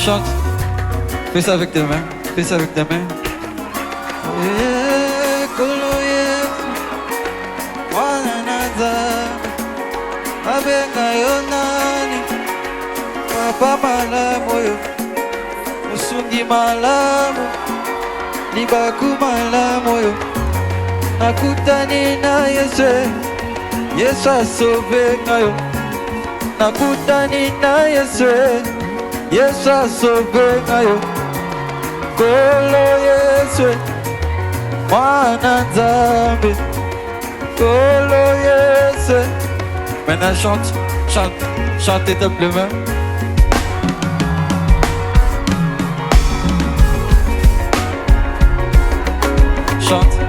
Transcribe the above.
chante. Fais ça avec tes mains. Fais ça avec tes mains. Nkolo YESU, Mwana abenga yonani, papa malamu yo, musungi malamu, libaku malamu yo. Nakutani na Yesu, Yesu asauve ngayo. Nakutani na Yesu, Yesu asauve ngayo. Nkolo YESU, Mwana Nzambe, Nkolo YESU. Maintenant chante, chante, chantez tape les mains. Chante.